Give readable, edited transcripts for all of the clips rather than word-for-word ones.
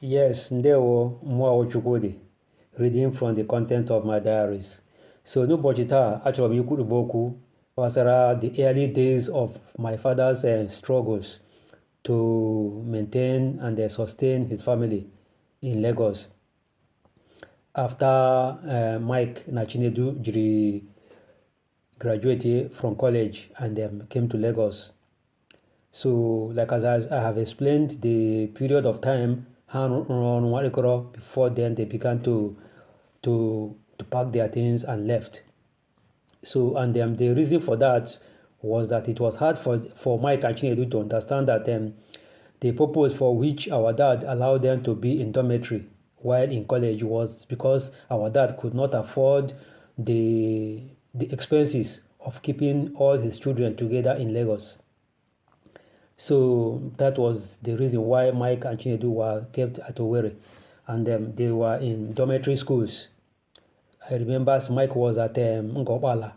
Yes, ndewo mwa Chukwudi, reading from the content of my diaries. So n'ụbọchị taa achọrọ m ikwurịba okwu gbasara the early days of my father's struggles to maintain and sustain his family in Lagos after Mike na Chinedu jiri graduate from college and came to Lagos. So, like as I have explained, the period of time before then they began to pack their things and left. So, and the reason for that was that it was hard for Mike and Chinedu to understand that the purpose for which our dad allowed them to be in dormitory while in college was because our dad could not afford the expenses of keeping all his children together in Lagos. So that was the reason why Mike and Chinedu were kept at Owerri, and they were in dormitory schools. I remember Mike was at Ngobala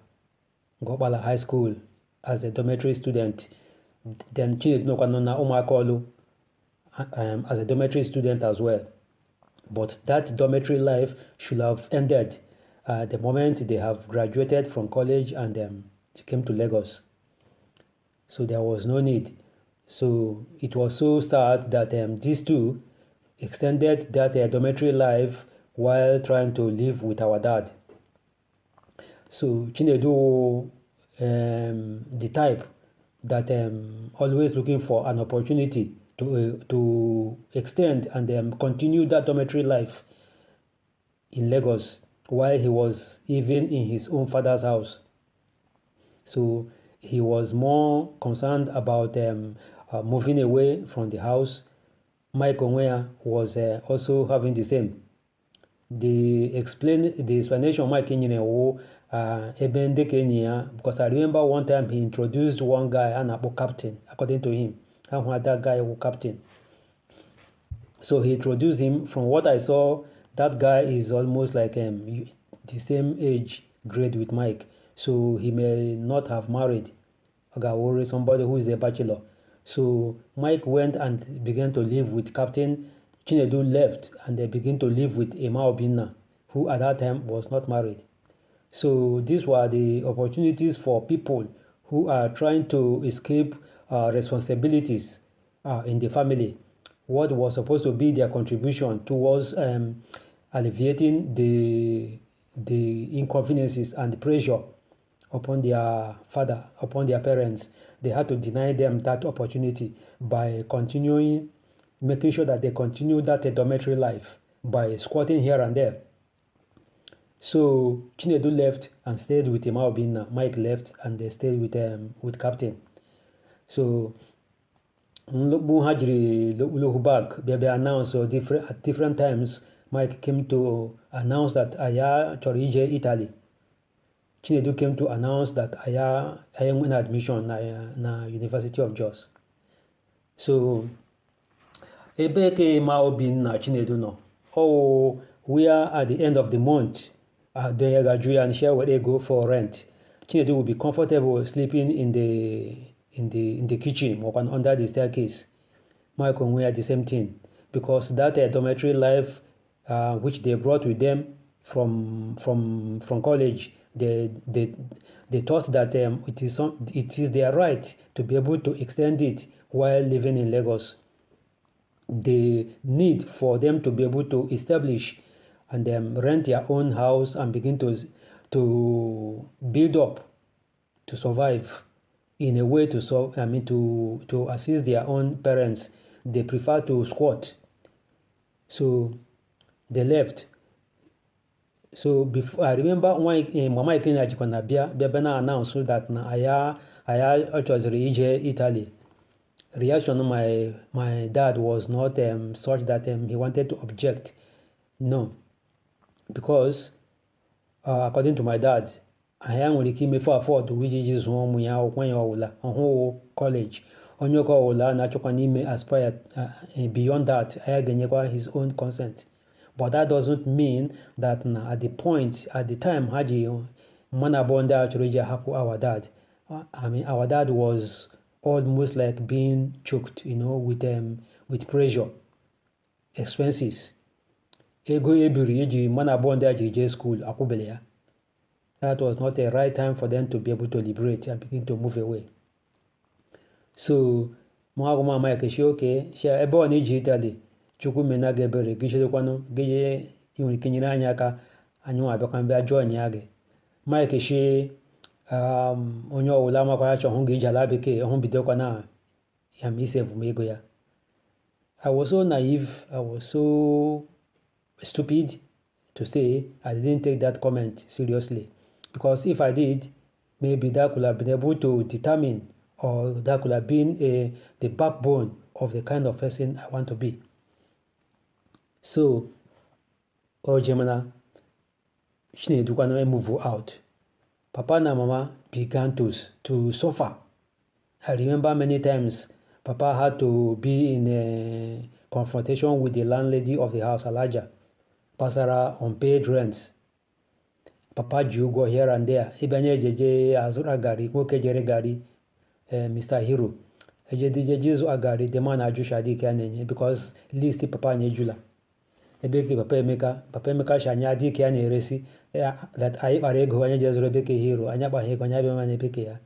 High School as a dormitory student. Then Chinedu Nokwanona Umakolu as a dormitory student as well. But that dormitory life should have ended the moment they have graduated from college and came to Lagos. So there was no need. So it was so sad that these two extended that dormitory life while trying to live with our dad. So Chinedu, the type that always looking for an opportunity to extend and continue that dormitory life in Lagos while he was even in his own father's house. So he was more concerned about moving away from the house. Mike Onwea was also having the same. The explanation Mike Nyine Ebende Kenya, because I remember one time he introduced one guy and a captain, according to him. And that guy was captain. So he introduced him. From what I saw, that guy is almost like the same age grade with Mike. So he may not have married Ogawore, somebody who is a bachelor. So Mike went and began to live with Captain. Chinedu left and they began to live with Emma Obinna, who at that time was not married. So these were the opportunities for people who are trying to escape responsibilities in the family. What was supposed to be their contribution towards alleviating the inconveniences and the pressure upon their father, upon their parents. They had to deny them that opportunity by continuing, making sure that they continue that dormitory life by squatting here and there. So Chinedu left and stayed with Emma Obinna. Mike left and they stayed with Captain. So Nlogbu Hajri Lohubak, they announced at different times. Mike came to announce that Aya Chorije Italy. Chinedu came to announce that I am in admission na University of Jos. So ebe ke ma Obin na Chinedu no. Oh, we are at the end of the month. Then Gaju and share where they go for rent. Chinedu will be comfortable sleeping in the kitchen or under the staircase. Mike and we are the same thing because that dormitory life which they brought with them from college, they thought that it is their right to be able to extend it while living in Lagos. The need for them to be able to establish and rent their own house and begin to build up, to survive in a way to assist their own parents. They prefer to squat. So they left. So before I remember when Mama Ikenya Jikwana Bia announced that na aya choziri ije Italy. Reaction of my dad was not such that he wanted to object. No. Because according to my dad, aya nwere ike imefu afford iji zụọ ụmụ ya akwụkwọ ya ọwụla ọhụụ college. Onye ọka ọwụla na-achọkwa n'ime aspire beyond that, aya ga-enyekwa his own consent. But that doesn't mean that at the time Haji Manabonda Chorija Hapu our dad. Our dad was almost like being choked, with pressure. expenses. Ego ebiri eji mana abụọ ndị a ji jee school akwụbele ya. That was not a right time for them to be able to liberate and begin to move away. So mwa Mike shi okay sha ebe ọ na-eji Italy chukwu mena gị ebere gị chedekwanụ gị inwere ike nyere anyị aka anyị nwa abịakwa mbịa join ya gị. Mike shi onye ọwụla makwa ya chọhụ gị iji ala bekee ọhụ bidokwa na ya ma isi evumego ya. I was so naive, I was so stupid to say I didn't take that comment seriously, because if I did, maybe that could have been able to determine, or that could have been the backbone of the kind of person I want to be. So, Ojemana, Chinedukwana move out. Papa and Mama began to suffer. I remember many times Papa had to be in a confrontation with the landlady of the house, Alaja, Pasara, unpaid rent. Papa Jugo here and there. Ibanye jeje azura gari, woke jere gari, Mr. Hero. Jeju agari, the man ajushadi kianenye, because least Papa nyejula. Ebeke Papa Emeka shanyadi kiane resi, that I barego anya jezu rebeke Hero, anya bahego anya bemane beke ya.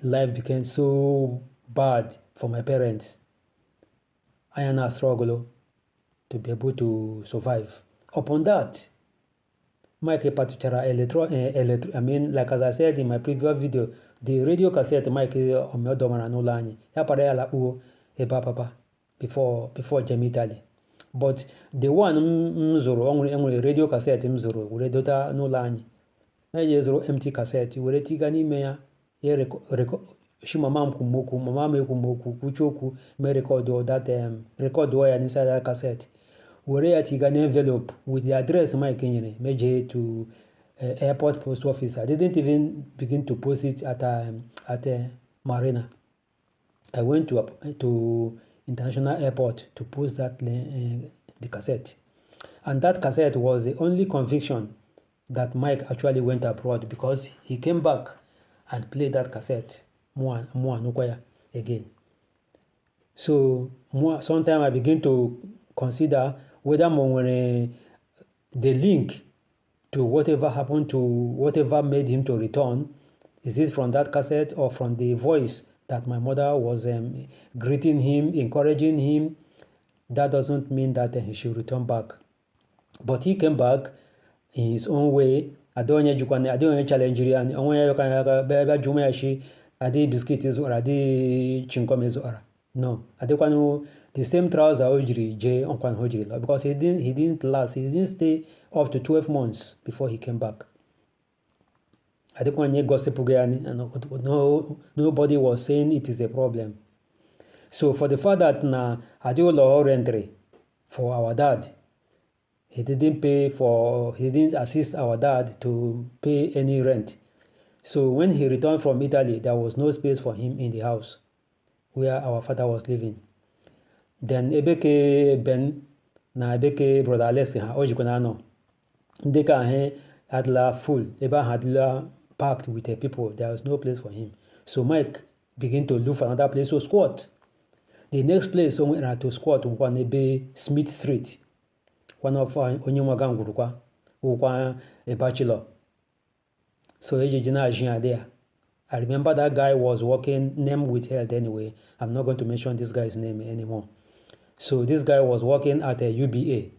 Life became so bad for my parents. I am a struggle to be able to survive. Upon that, Mike Patuchara like as I said in my previous video, the radio cassette Mike Omeodomana no lani. Ya pare ala uo eba papa before Jemi Italy. But the one mzoro only radio cassette mzoro ure dota no lani. Na yezoro empty cassette ure tiga ni meya ye she mama kumoku kuchoku me record that record wire inside that cassette. Where I got an envelope with the address my Kenyan major to airport post office. I didn't even begin to post it at Marina. I went to international airport to post that the cassette, and that cassette was the only conviction that Mike actually went abroad, because he came back and played that cassette more again. So sometimes I begin to consider whether the link to whatever happened, to whatever made him to return, is it from that cassette or from the voice that my mother was greeting him, encouraging him. That doesn't mean that he should return back. But he came back in his own way. I don't challenge you, and adi biscuit is or adi chinkom is or no. The same trouser ojiri J on Kwan Hojiri, because he didn't last. He didn't stay up to 12 months before he came back. And nobody was saying it is a problem. So for the fact that na Adiola rentry for our dad, he didn't assist our dad to pay any rent. So when he returned from Italy, there was no space for him in the house where our father was living. Then ebeke Ben na ebeke brother Alexi ha ojikwana no. Ndeka he hadla full. Eba hadla packed with the people. There was no place for him. So Mike began to look for another place to squat. The next place somewhere to squat was Ebe Smith Street. One of Onyemagan Gurukwa, who was a bachelor. So Ejijina there. I remember that guy was working, name withheld anyway. I'm not going to mention this guy's name anymore. So this guy was working at a UBA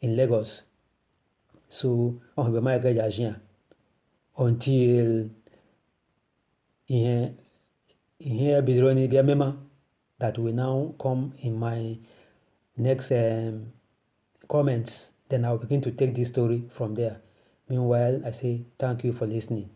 in Lagos. So on my guy until in here Bidroni Biamema, that will now come in my next comments. Then I'll begin to take this story from there. Meanwhile, I say thank you for listening.